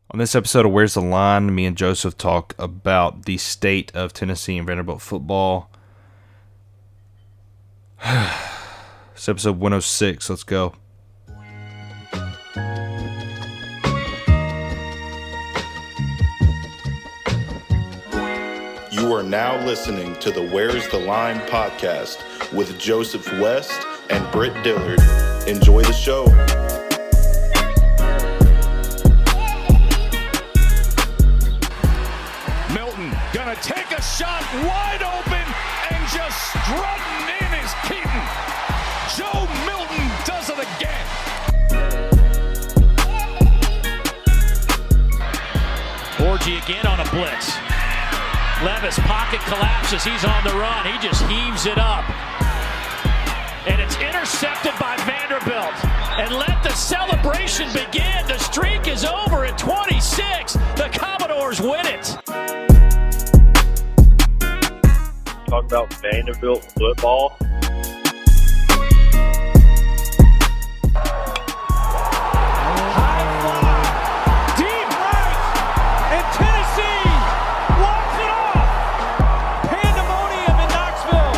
On this episode of Where's the Line, me and Joseph talk about the state of Tennessee and Vanderbilt football. It's episode 106. Let's go. You are now listening to the Where's the Line podcast with Joseph West and Britt Dillard. Enjoy the show. Milton gonna take a shot wide open and just strutting in is Keaton. Joe Milton does it again. Orji again on a blitz. Levis pocket collapses. He's on the run. He just heaves it up. And it's intercepted by Vanderbilt. And let the celebration begin. The streak is over at 26. The Commodores win it. Talk about Vanderbilt football. Deep right, and Tennessee walks it off. Pandemonium in Knoxville.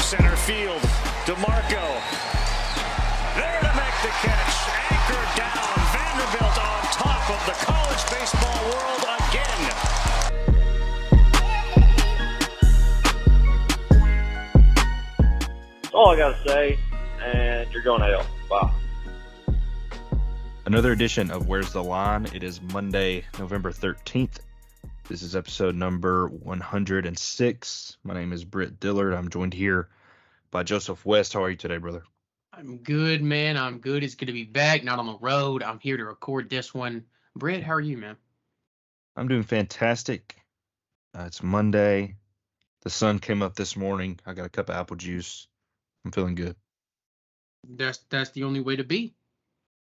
Center field, DeMarco. There to make the catch. Anchored down. Vanderbilt on top of the college baseball world again. That's all I gotta say, and you're going to hell. Bye. Another edition of Where's the Line. It is Monday, November 13th. This is episode number 106. My name is Britt Dillard. I'm joined here by Joseph West. How are you today, brother? I'm good, man. I'm good. It's good to be back, not on the road. I'm here to record this one. Brett, how are you, man? I'm doing fantastic. It's Monday. The sun came up this morning. I got a cup of apple juice. I'm feeling good. That's the only way to be.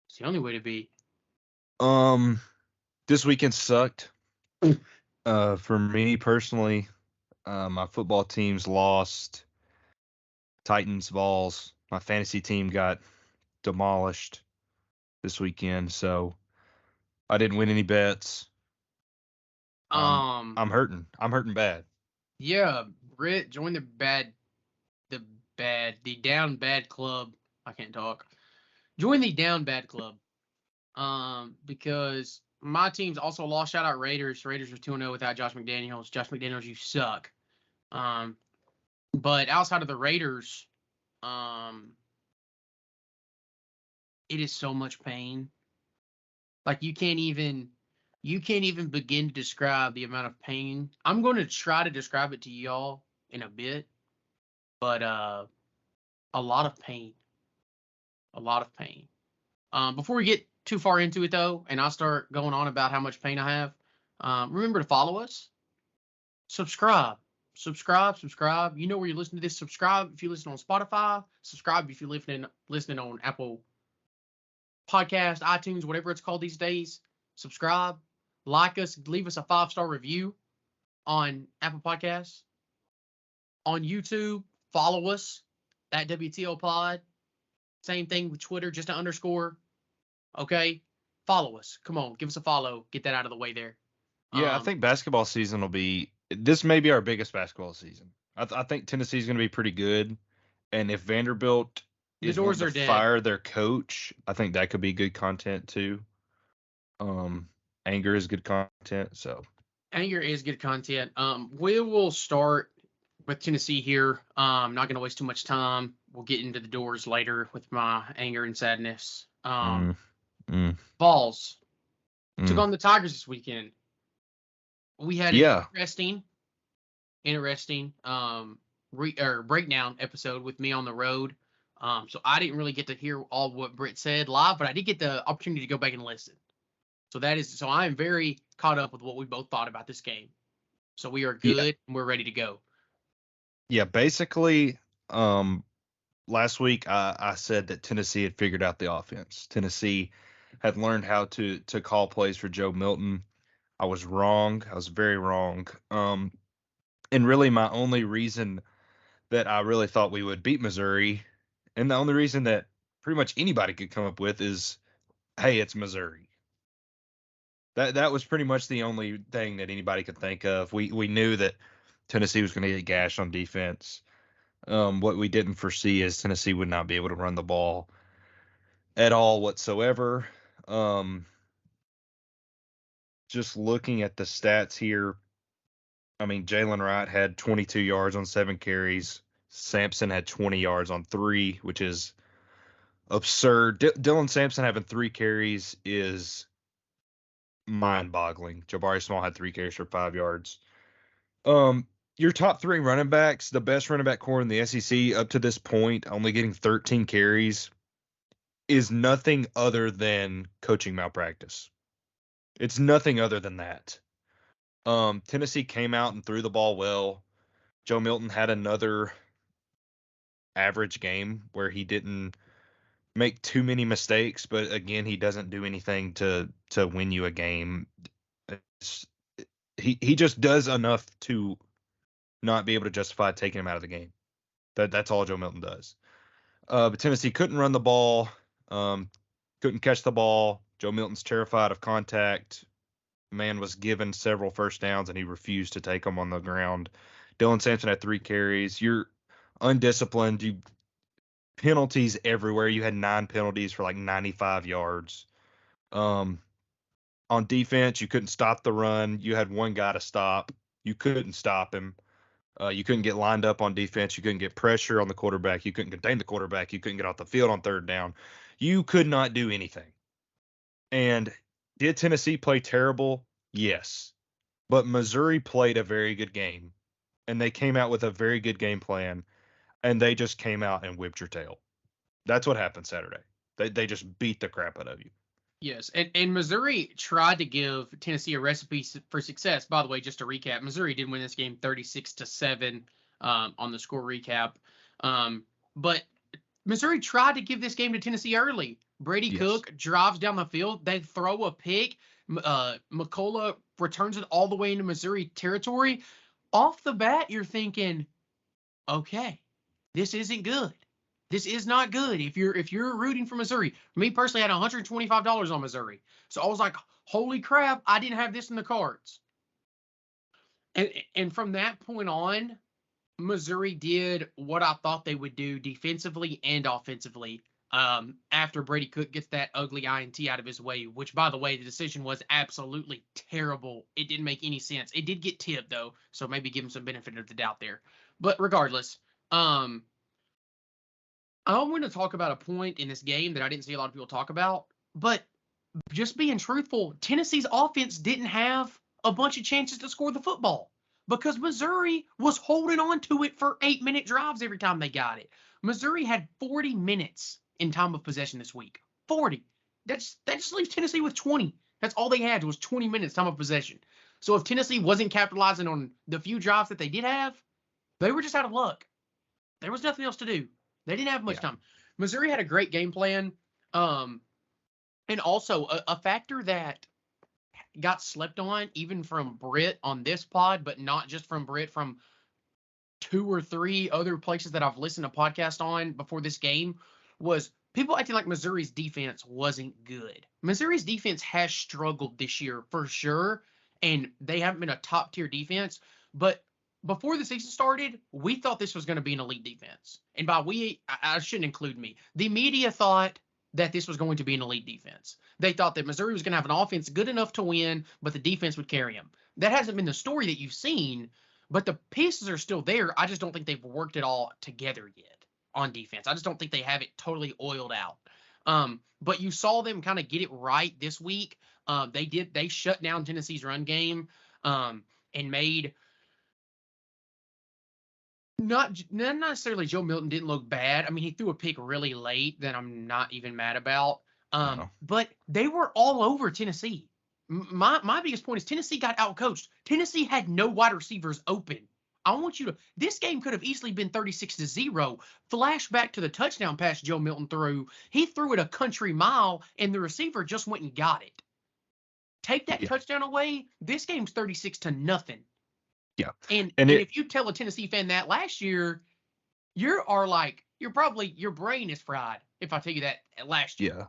It's the only way to be. This weekend sucked. For me personally, my football teams lost. Titans, Vols. My fantasy team got demolished this weekend, so I didn't win any bets. I'm hurting. I'm hurting bad. Yeah, Brett, join the down bad club. I can't talk. Join the down bad club. Because my team's also lost. Shout out Raiders. Raiders are 2-0 without Josh McDaniels. Josh McDaniels, you suck. But outside of the Raiders, it is so much pain. Like you can't even begin to describe the amount of pain. I'm going to try to describe it to y'all in a bit, but a lot of pain. A lot of pain. Before we get too far into it, though, and I'll start going on about how much pain I have, remember to follow us. Subscribe. You know where you listen to this. Subscribe if you listen on Spotify. Subscribe if you're listening on Apple Podcast, iTunes, whatever it's called these days. Subscribe. Like us. Leave us a 5-star review on Apple Podcasts. On YouTube, follow us at WTO Pod. Same thing with Twitter, just an underscore. Okay? Follow us. Come on, give us a follow. Get that out of the way there. Yeah, I think basketball season will be – this may be our biggest basketball season. I think Tennessee's going to be pretty good, and if Vanderbilt is going to fire their coach, I think that could be good content too. Anger is good content, so. Anger is good content. We will start with Tennessee here. I'm not going to waste too much time. We'll get into the doors later with my anger and sadness. Vols took on the Tigers this weekend. We had an interesting breakdown episode with me on the road. So I didn't really get to hear all what Britt said live, but I did get the opportunity to go back and listen. So I am very caught up with what we both thought about this game. So we are good and we're ready to go. Yeah, basically, last week I said that Tennessee had figured out the offense. Tennessee had learned how to call plays for Joe Milton. I was wrong. I was very wrong. And really my only reason that I really thought we would beat Missouri, and the only reason that pretty much anybody could come up with is, hey, it's Missouri. That was pretty much the only thing that anybody could think of. We knew that Tennessee was going to get gashed on defense. What we didn't foresee is Tennessee would not be able to run the ball at all whatsoever. Just looking at the stats here, I mean, Jalen Wright had 22 yards on 7 carries. Sampson had 20 yards on 3, which is absurd. Dylan Sampson having 3 carries is mind-boggling. Jabari Small had 3 carries for 5 yards. Your top 3 running backs, the best running back core in the SEC up to this point, only getting 13 carries, is nothing other than coaching malpractice. It's nothing other than that. Tennessee came out and threw the ball well. Joe Milton had another average game where he didn't make too many mistakes, but again, he doesn't do anything to win you a game. He just does enough to not be able to justify taking him out of the game. That's all Joe Milton does. But Tennessee couldn't run the ball, couldn't catch the ball. Joe Milton's terrified of contact. Man was given several first downs, and he refused to take them on the ground. Dylan Sampson had 3 carries. You're undisciplined. You penalties everywhere. You had 9 penalties for like 95 yards. On defense, you couldn't stop the run. You had one guy to stop. You couldn't stop him. You couldn't get lined up on defense. You couldn't get pressure on the quarterback. You couldn't contain the quarterback. You couldn't get off the field on 3rd down. You could not do anything. And did Tennessee play terrible? Yes. But Missouri played a very good game. And they came out with a very good game plan. And they just came out and whipped your tail. That's what happened Saturday. They just beat the crap out of you. Yes, and Missouri tried to give Tennessee a recipe for success. By the way, just to recap, Missouri did win this game 36-7 on the score recap. But Missouri tried to give this game to Tennessee early. Brady Cook drives down the field. They throw a pick. McCullough returns it all the way into Missouri territory. Off the bat, you're thinking, okay, this isn't good. This is not good. If you're rooting for Missouri, me personally, I had $125 on Missouri. So I was like, holy crap, I didn't have this in the cards. And from that point on, Missouri did what I thought they would do defensively and offensively after Brady Cook gets that ugly INT out of his way, which, by the way, the decision was absolutely terrible. It didn't make any sense. It did get tipped, though, so maybe give him some benefit of the doubt there. But regardless, I want to talk about a point in this game that I didn't see a lot of people talk about, but just being truthful, Tennessee's offense didn't have a bunch of chances to score the football because Missouri was holding on to it for 8-minute drives every time they got it. Missouri had 40 minutes in time of possession this week. 40. That just leaves Tennessee with 20. That's all they had was 20 minutes time of possession. So if Tennessee wasn't capitalizing on the few drives that they did have, they were just out of luck. There was nothing else to do. They didn't have much time. Missouri had a great game plan. And also a factor that got slept on, even from Britt on this pod, but not just from Britt, from 2 or 3 other places that I've listened to podcasts on before this game, was people acting like Missouri's defense wasn't good. Missouri's defense has struggled this year for sure, and they haven't been a top-tier defense, but before the season started, we thought this was going to be an elite defense. And by we, I shouldn't include me. The media thought that this was going to be an elite defense. They thought that Missouri was going to have an offense good enough to win, but the defense would carry them. That hasn't been the story that you've seen, but the pieces are still there. I just don't think they've worked it all together yet on defense. I just don't think they have it totally oiled out. But you saw them kind of get it right this week. They shut down Tennessee's run game and made – Not necessarily Joe Milton didn't look bad. I mean, he threw a pick really late that I'm not even mad about. But they were all over Tennessee. My biggest point is Tennessee got outcoached. Tennessee had no wide receivers open. I want you to – this game could have easily been 36-0. Flashback to the touchdown pass Joe Milton threw. He threw it a country mile, and the receiver just went and got it. Take that touchdown away, this game's 36-0. Yeah. And if you tell a Tennessee fan that last year, your brain is fried. if I tell you that last year. Yeah.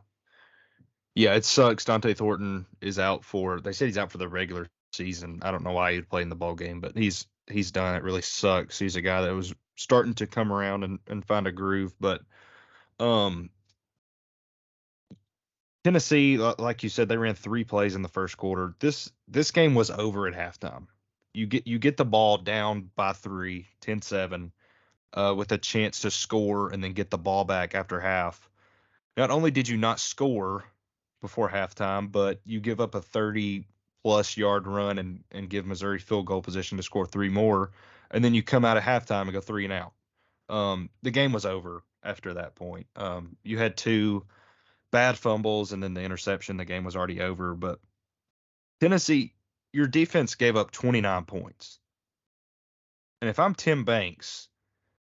Yeah, it sucks. Dante Thornton is out they said he's out for the regular season. I don't know why he'd play in the ball game, but he's done. It really sucks. He's a guy that was starting to come around and find a groove. But Tennessee, like you said, they ran 3 plays in the first quarter. This game was over at halftime. You get the ball down by 3, 10-7, with a chance to score and then get the ball back after half. Not only did you not score before halftime, but you give up a 30-plus yard run and give Missouri field goal position to score 3 more, and then you come out at halftime and go 3 and out. The game was over after that point. You had 2 bad fumbles and then the interception. The game was already over. But Tennessee, your defense gave up 29 points. And if I'm Tim Banks,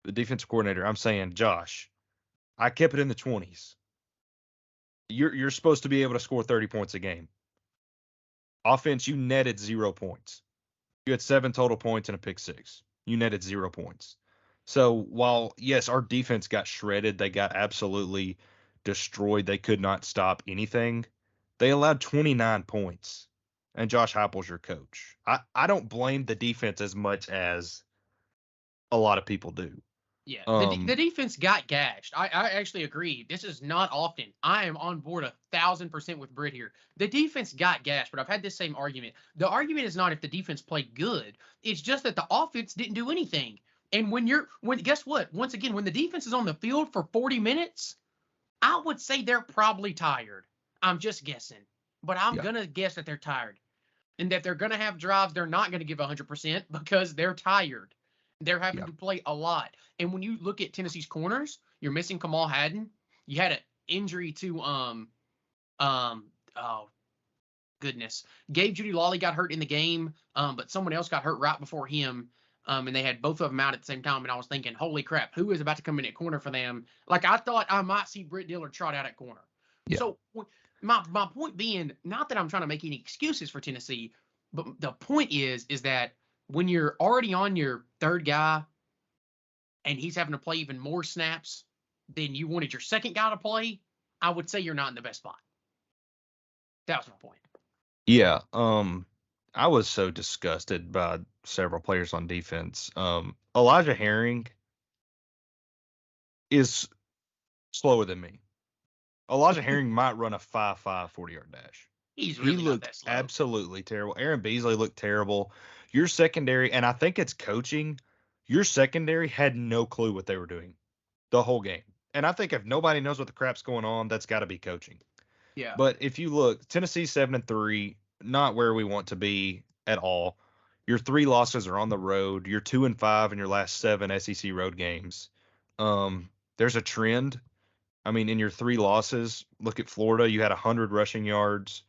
the defensive coordinator, I'm saying, Josh, I kept it in the 20s. You're supposed to be able to score 30 points a game. Offense, you netted 0 points. You had 7 total points and a pick 6. You netted 0 points. So while, yes, our defense got shredded, they got absolutely destroyed. They could not stop anything. They allowed 29 points. And Josh Heupel's your coach. I don't blame the defense as much as a lot of people do. Yeah, the defense got gashed. I actually agree. This is not often. I am on board 1,000% with Britt here. The defense got gashed, but I've had this same argument. The argument is not if the defense played good. It's just that the offense didn't do anything. And guess what? Once again, when the defense is on the field for 40 minutes, I would say they're probably tired. I'm just guessing. But I'm going to guess that they're tired. And that they're going to have drives they're not going to give 100% because they're tired. They're having to play a lot. And when you look at Tennessee's corners, you're missing Kamal Hadden. You had an injury to oh goodness. Gabe Judy-Lawley got hurt in the game, but someone else got hurt right before him. And they had both of them out at the same time. And I was thinking, holy crap, who is about to come in at corner for them? Like, I thought I might see Britt Dillard trot out at corner. Yeah. So my point being, not that I'm trying to make any excuses for Tennessee, but the point is that when you're already on your third guy and he's having to play even more snaps than you wanted your second guy to play, I would say you're not in the best spot. That was my point. Yeah. I was so disgusted by several players on defense. Elijah Herring is slower than me. Elijah Herring might run a 5.5 40-yard dash. He looked absolutely terrible. Aaron Beasley looked terrible. Your secondary, and I think it's coaching, your secondary had no clue what they were doing the whole game. And I think if nobody knows what the crap's going on, that's got to be coaching. Yeah. But if you look, Tennessee 7-3, not where we want to be at all. Your 3 losses are on the road. You're 2-5 in your last 7 SEC road games. There's a trend. I mean, in your 3 losses, look at Florida. You had 100 rushing yards.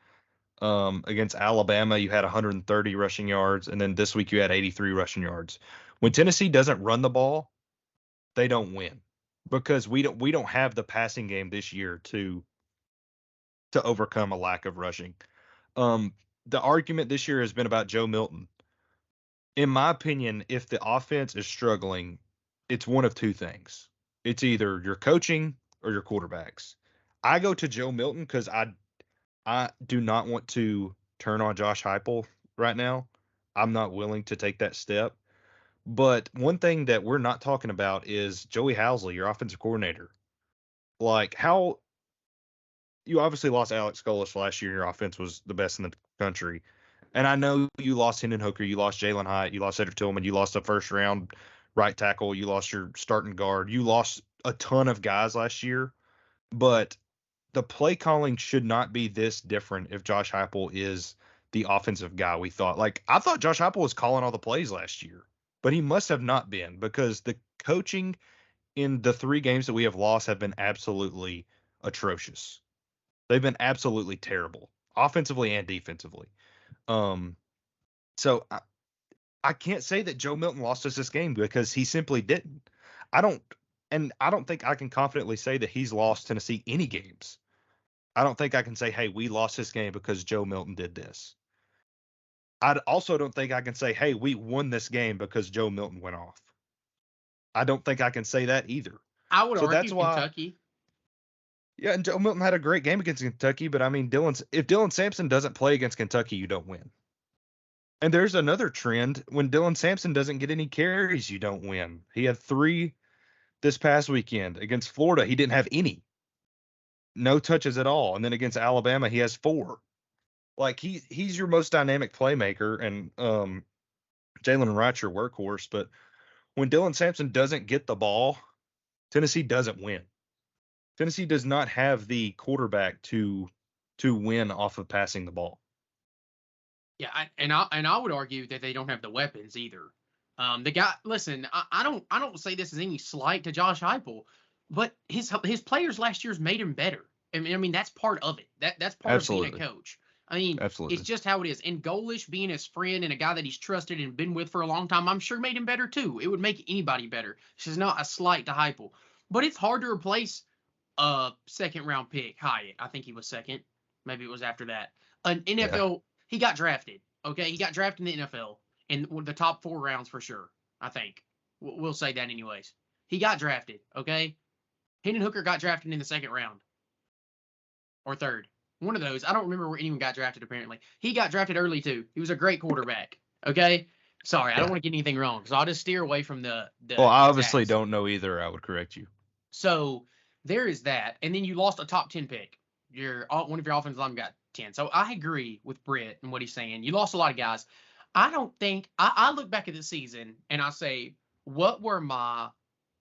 Against Alabama, you had 130 rushing yards, and then this week you had 83 rushing yards. When Tennessee doesn't run the ball, they don't win because we don't have the passing game this year to overcome a lack of rushing. The argument this year has been about Joe Milton. In my opinion, if the offense is struggling, it's one of 2 things. It's either your coaching or your quarterbacks. I go to Joe Milton because I do not want to turn on Josh Heupel right now. I'm not willing to take that step. But one thing that we're not talking about is Joey Housley, your offensive coordinator. Like, how you obviously lost Alex Golesh last year. Your offense was the best in the country. And I know you lost Hendon Hooker, you lost Jalen Hyatt, you lost Cedric Tillman, you lost a first-round right tackle, you lost your starting guard. You lost a ton of guys last year. But the play calling should not be this different if Josh Heupel is the offensive guy we thought. Like, I thought Josh Heupel was calling all the plays last year, but he must have not been because the coaching in the 3 games that we have lost have been absolutely atrocious. They've been absolutely terrible, offensively and defensively. So I can't say that Joe Milton lost us this game because he simply didn't. I don't think I can confidently say that he's lost Tennessee any games. I don't think I can say, hey, we lost this game because Joe Milton did this. I also don't think I can say, hey, we won this game because Joe Milton went off. I don't think I can say that either. I would argue Kentucky. Yeah, and Joe Milton had a great game against Kentucky, but I mean, if Dylan Sampson doesn't play against Kentucky, you don't win. And there's another trend. When Dylan Sampson doesn't get any carries, you don't win. He had 3 this past weekend. Against Florida, he didn't have any. No touches at all. And then against Alabama, he has 4. Like, he's your most dynamic playmaker, and Jalen Wright's your workhorse. But when Dylan Sampson doesn't get the ball, Tennessee doesn't win. Tennessee does not have the quarterback to win off of passing the ball. Yeah, I would argue that they don't have the weapons either. The guy, listen, I don't say this as any slight to Josh Heupel, but his players last year's made him better. I mean that's part of it. That's part Absolutely. of being a coach. I mean, Absolutely. it's just how it is. And Golish being his friend and a guy that he's trusted and been with for a long time, I'm sure made him better too. It would make anybody better. This is not a slight to Heupel, but it's hard to replace a second-round pick, Hyatt. I think he was second. Maybe it was after that. An NFL, he got drafted. Okay, he got drafted in the NFL in the top 4 rounds for sure. I think we'll say that anyways. He got drafted. Okay, Hendon Hooker got drafted in the 2nd round or 3rd. One of those. I don't remember where anyone got drafted. Apparently, he got drafted early too. He was a great quarterback. Okay, sorry, I don't want to get anything wrong, so I'll just steer away from the. Well, I obviously don't know either. I would correct you. So there is that, and then you lost a top 10 pick. One of your offensive linemen got 10. So I agree with Britt and what he's saying. You lost a lot of guys. I don't think I look back at the season and I say, what were my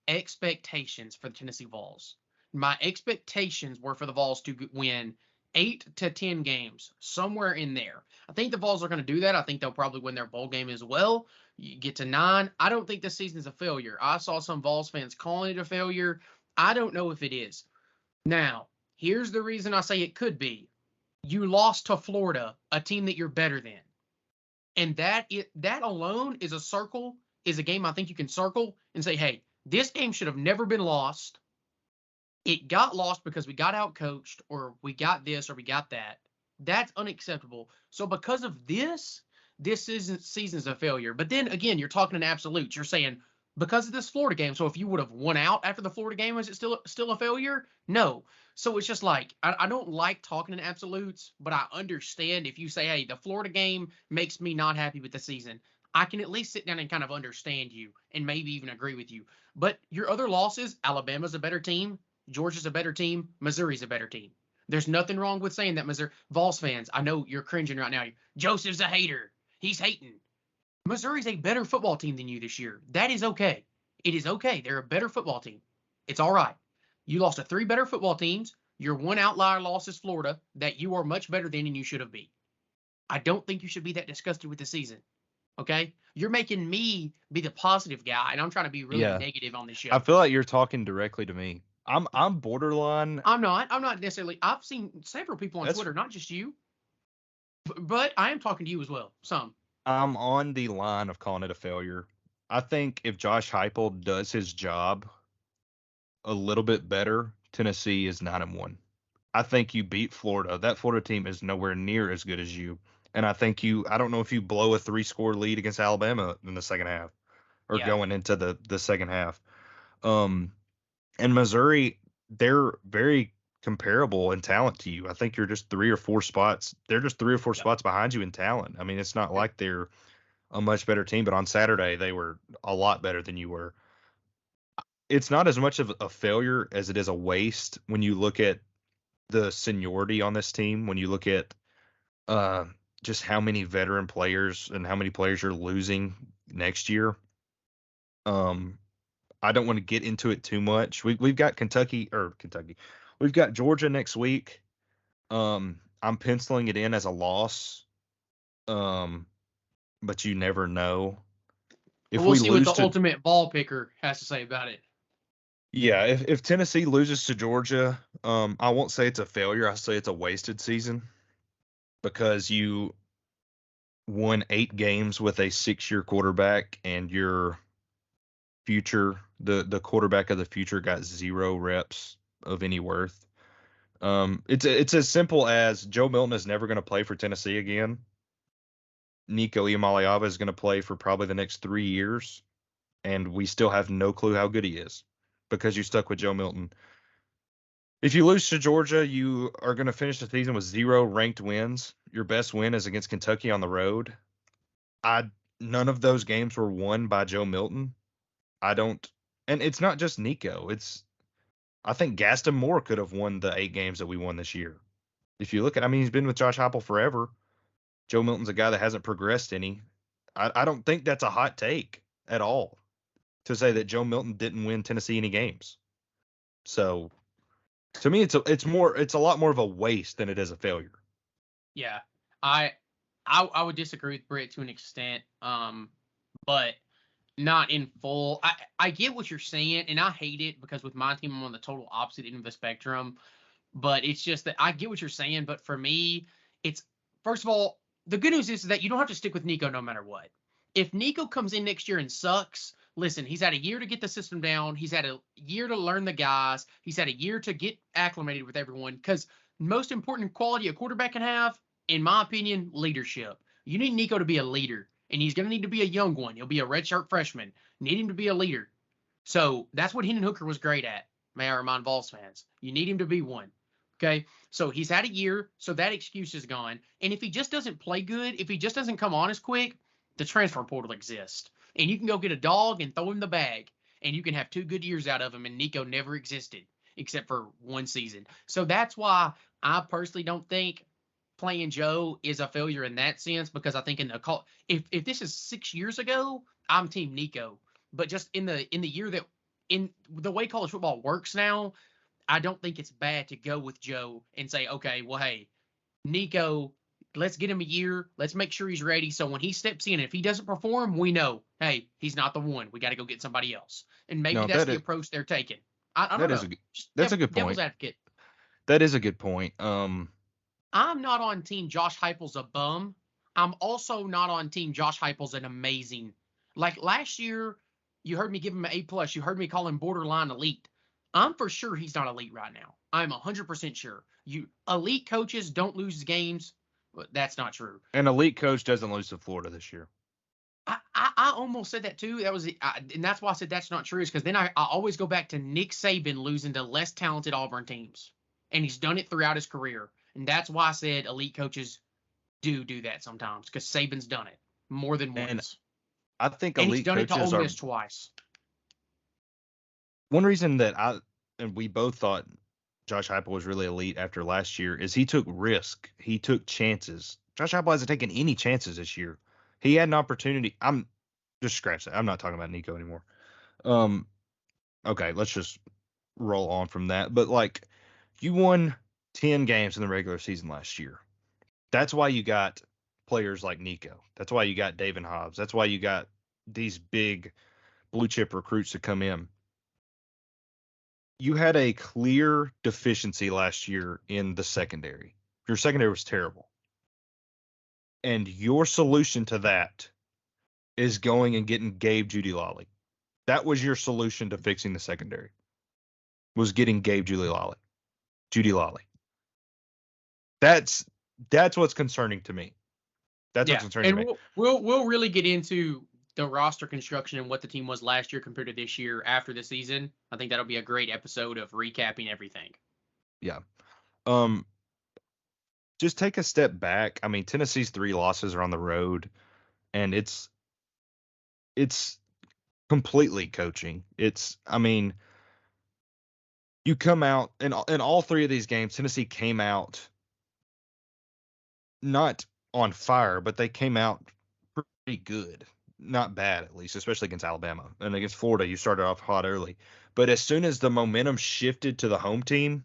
expectations for the Tennessee Vols? My expectations were for the Vols to win 8 to 10 games, somewhere in there. I think the Vols are going to do that. I think they'll probably win their bowl game as well. You get to 9. I don't think this season is a failure. I saw some Vols fans calling it a failure. I don't know if it is. Now, here's the reason I say it could be. You lost to Florida, a team that you're better than. And that alone is a game I think you can circle and say, hey, this game should have never been lost. It got lost because we got outcoached, or we got this, or we got that. That's unacceptable. So because of this season's a failure. But then again, you're talking in absolutes. You're saying because of this Florida game. So if you would have won out after the Florida game, is it still a failure? No. So it's just like, I don't like talking in absolutes, but I understand if you say, hey, the Florida game makes me not happy with the season. I can at least sit down and kind of understand you and maybe even agree with you. But your other losses, Alabama's a better team. Georgia's a better team. Missouri's a better team. There's nothing wrong with saying that. Missouri Vols fans, I know you're cringing right now. Joseph's a hater. He's hating. Missouri's a better football team than you this year. That is okay. It is okay. They're a better football team. It's all right. You lost to 3 better football teams. Your one outlier loss is Florida, that you are much better than and you should have been. I don't think you should be that disgusted with the season. Okay? You're making me be the positive guy, and I'm trying to be really negative on this show. I feel like you're talking directly to me. I'm borderline. I'm not necessarily. I've seen several people on Twitter, not just you. But I am talking to you as well. Some. I'm on the line of calling it a failure. I think if Josh Heupel does his job a little bit better, Tennessee is 9-1. I think you beat Florida. That Florida team is nowhere near as good as you. And I think I don't know if you blow a 3-score lead against Alabama in the second half or going into the second half. And Missouri, they're very comparable in talent to you. I think you're just 3 or 4 spots. They're just 3 or 4 spots behind you in talent. I mean, it's not like they're a much better team, but on Saturday they were a lot better than you were. It's not as much of a failure as it is a waste when you look at the seniority on this team, when you look at just how many veteran players and how many players you're losing next year. I don't want to get into it too much. We've got Kentucky. We've got Georgia next week. I'm penciling it in as a loss. But you never know. If we'll see what the ultimate ball picker has to say about it. Yeah, if Tennessee loses to Georgia, I won't say it's a failure. I'll say it's a wasted season because you won 8 games with a 6-year quarterback, and your future, the quarterback of the future, got 0 reps of any worth. It's as simple as Joe Milton is never going to play for Tennessee again. Nico Iamaleava is going to play for probably the next 3 years, and we still have no clue how good he is because you stuck with Joe Milton. If you lose to Georgia, you are going to finish the season with 0 ranked wins. Your best win is against Kentucky on the road. None of those games were won by Joe Milton. And it's not just Nico. I think Gaston Moore could have won the 8 games that we won this year. If you look at, he's been with Josh Heupel forever. Joe Milton's a guy that hasn't progressed any. I don't think that's a hot take at all to say that Joe Milton didn't win Tennessee any games. So to me, it's a lot more of a waste than it is a failure. Yeah, I would disagree with Britt to an extent, but not in full. I get what you're saying, and I hate it because with my team, I'm on the total opposite end of the spectrum. But it's just that I get what you're saying. But for me, it's first of all, the good news is that you don't have to stick with Nico no matter what. If Nico comes in next year and sucks, listen, he's had a year to get the system down. He's had a year to learn the guys. He's had a year to get acclimated with everyone. Because most important quality a quarterback can have, in my opinion, leadership. You need Nico to be a leader, and he's going to need to be a young one. He'll be a redshirt freshman. Need him to be a leader. So that's what Hendon Hooker was great at, may I remind Vols fans. You need him to be one. Okay, so he's had a year, so that excuse is gone. And if he just doesn't play good, if he just doesn't come on as quick, the transfer portal exists. And you can go get a dog and throw him the bag, and you can have 2 good years out of him, and Nico never existed except for 1 season. So that's why I personally don't think playing Joe is a failure in that sense, because I think if this is 6 years ago, I'm Team Nico. But just in the year that in the way college football works now, I don't think it's bad to go with Joe and say, okay, well, hey, Nico, let's get him a year. Let's make sure he's ready. So when he steps in, if he doesn't perform, we know, hey, he's not the one. We got to go get somebody else. And maybe that's the approach they're taking. I don't know. That's a good point. Devil's advocate. That is a good point. I'm not on team Josh Heupel's a bum. I'm also not on team Josh Heupel's an amazing. Like last year, you heard me give him an A+. You heard me call him borderline elite. I'm for sure he's not elite right now. I'm 100% sure. Elite coaches don't lose games. That's not true. An elite coach doesn't lose to Florida this year. I almost said that too. And that's why I said that's not true. Is because then I always go back to Nick Saban losing to less talented Auburn teams, and he's done it throughout his career. And that's why I said elite coaches do that sometimes, because Saban's done it more than once. And I think and elite he's done coaches it to Ole Miss twice. One reason that we both thought Josh Heupel was really elite after last year is he took risk. He took chances. Josh Heupel hasn't taken any chances this year. He had an opportunity. I'm just scratch that. I'm not talking about Nico anymore. Okay, let's just roll on from that. But like, you won 10 games in the regular season last year. That's why you got players like Nico. That's why you got David Hobbs. That's why you got these big blue chip recruits to come in. You had a clear deficiency last year in the secondary. Your secondary was terrible. And your solution to that is going and getting Gabe Jeudy-Lally. That was your solution to fixing the secondary, was getting Gabe Jeudy-Lally. That's what's concerning to me. That's what's concerning to me. We'll really get into the roster construction and what the team was last year compared to this year after the season. I think that'll be a great episode of recapping everything. Yeah. Just take a step back. I mean, Tennessee's 3 losses are on the road, and it's completely coaching. You come out in all 3 of these games, Tennessee came out not on fire, but they came out pretty good. Not bad, at least, especially against Alabama. And against Florida, you started off hot early. But as soon as the momentum shifted to the home team,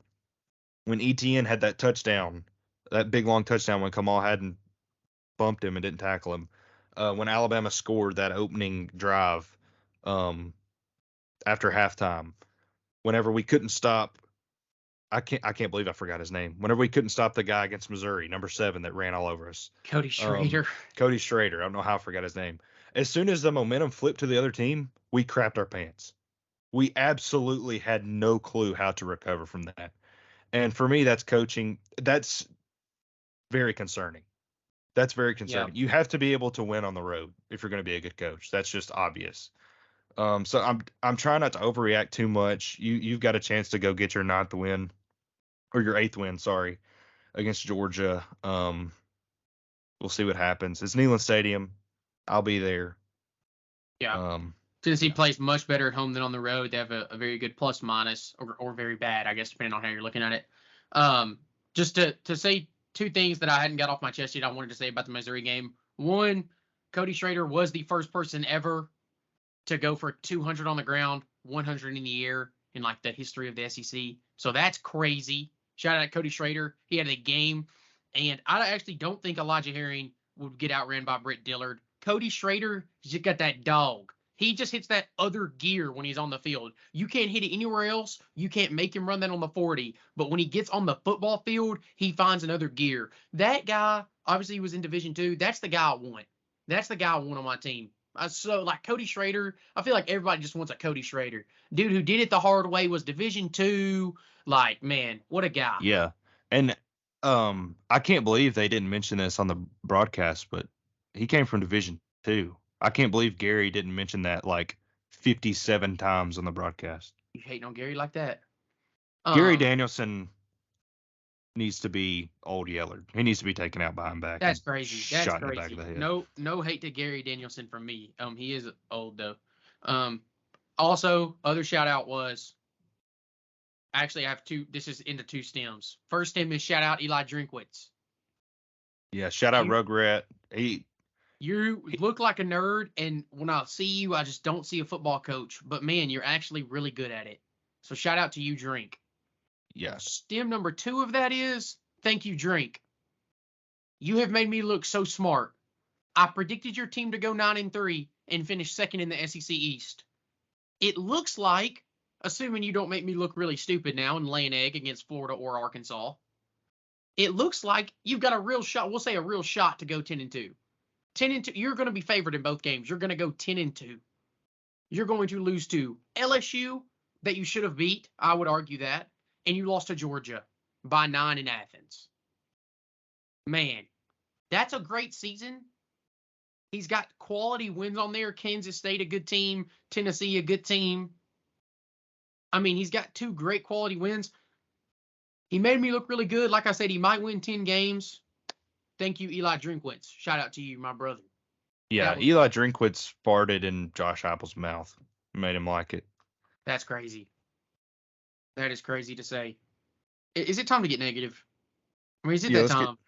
when ETN had that touchdown, that big long touchdown when Kamal hadn't bumped him and didn't tackle him, when Alabama scored that opening drive after halftime, whenever we couldn't stop, I can't believe I forgot his name. Whenever we couldn't stop the guy against Missouri, number 7 that ran all over us. Cody Schrader. Cody Schrader. I don't know how I forgot his name. As soon as the momentum flipped to the other team, we crapped our pants. We absolutely had no clue how to recover from that. And for me, that's coaching. That's very concerning. That's very concerning. Yeah. You have to be able to win on the road if you're going to be a good coach. That's just obvious. So I'm trying not to overreact too much. You've got a chance to go get your 9th win or your 8th win, sorry, against Georgia. We'll see what happens. It's Neyland Stadium. I'll be there. Yeah. Tennessee plays much better at home than on the road. They have a very good plus minus or very bad, I guess, depending on how you're looking at it. Just to say two things that I hadn't got off my chest yet I wanted to say about the Missouri game. One, Cody Schrader was the first person ever to go for 200 on the ground, 100 in the air in like the history of the SEC. So that's crazy. Shout out to Cody Schrader. He had a game. And I actually don't think Elijah Herring would get outran by Britt Dillard. Cody Schrader just got that dog. He just hits that other gear when he's on the field. You can't hit it anywhere else. You can't make him run that on the 40. But when he gets on the football field, he finds another gear. That guy, obviously he was in Division II. That's the guy I want. That's the guy I want on my team. So, like Cody Schrader, I feel like everybody just wants a Cody Schrader. Dude who did it the hard way, was Division II. Like, man, what a guy. Yeah. And I can't believe they didn't mention this on the broadcast, but he came from Division II. I can't believe Gary didn't mention that like 57 times on the broadcast. You hating on Gary like that? Gary Danielson needs to be Old Yeller. He needs to be taken out behind back. That's crazy. That's shot crazy. in the back of the head. No hate to Gary Danielson from me. He is old though. Also, other shout out was, actually I have two. This is into two stems. First stem is shout out Eli Drinkwitz. Yeah, shout out Rugrat. You look like a nerd, and when I see you, I just don't see a football coach. But, man, you're actually really good at it. So, shout out to you, Drink. Yes. Stem number 2 of that is, thank you, Drink. You have made me look so smart. I predicted your team to go 9-3 and finish second in the SEC East. It looks like, assuming you don't make me look really stupid now and lay an egg against Florida or Arkansas, it looks like you've got a real shot. We'll say a real shot to go 10-2. 10-2, you're going to be favored in both games. You're going to go 10-2. You're going to lose to LSU that you should have beat. I would argue that. And you lost to Georgia by 9 in Athens. Man, that's a great season. He's got quality wins on there. Kansas State, a good team. Tennessee, a good team. I mean, he's got 2 great quality wins. He made me look really good. Like I said, he might win 10 games. Thank you, Eli Drinkwitz. Shout out to you, my brother. Yeah, Eli Drinkwitz farted in Josh Heupel's mouth. Made him like it. That's crazy. That is crazy to say. Is it time to get negative? I mean, is it that time?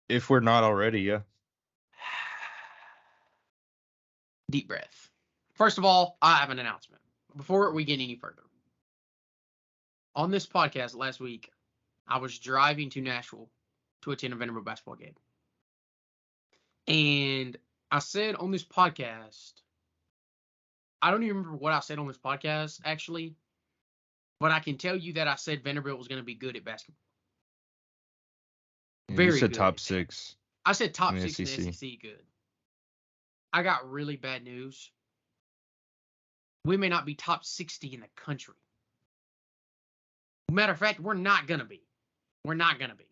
If we're not already, yeah. Deep breath. First of all, I have an announcement. Before we get any further. On this podcast last week, I was driving to Nashville to attend a Vanderbilt basketball game. And I said on this podcast, I don't even remember what I said on this podcast, actually, but I can tell you that I said Vanderbilt was going to be good at basketball. Yeah, Very you said good. top 6. I said top 6 in SEC. the SEC good. I got really bad news. We may not be top 60 in the country. Matter of fact, we're not going to be. We're not going to be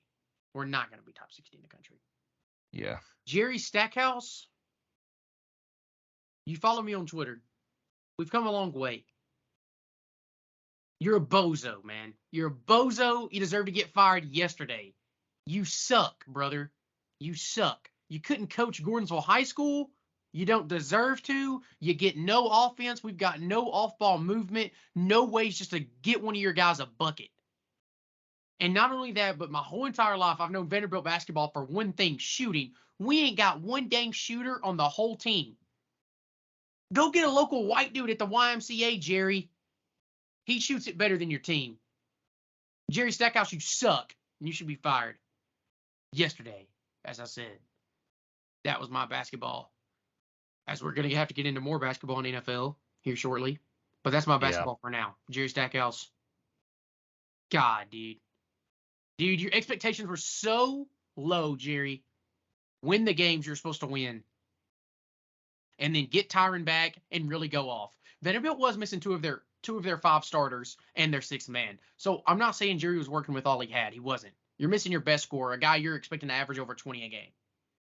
top 60 in the country. Yeah. Jerry Stackhouse, you follow me on Twitter. We've come a long way. You're a bozo, man. You're a bozo. You deserve to get fired yesterday. You suck, brother. You suck. You couldn't coach Gordonsville High School. You don't deserve to. You get no offense. We've got no off-ball movement. No ways just to get one of your guys a bucket. And not only that, but my whole entire life, I've known Vanderbilt basketball for one thing, shooting. We ain't got one dang shooter on the whole team. Go get a local white dude at the YMCA, Jerry. He shoots it better than your team. Jerry Stackhouse, you suck, and you should be fired. Yesterday, as I said, that was my basketball. As we're going to have to get into more basketball in the NFL here shortly. But that's my basketball for now. Jerry Stackhouse. God, dude. Dude, your expectations were so low, Jerry. Win the games you're supposed to win. And then get Tyron back and really go off. Vanderbilt was missing two of their 5 starters and their 6th man. So I'm not saying Jerry was working with all he had. He wasn't. You're missing your best scorer, a guy you're expecting to average over 20 a game.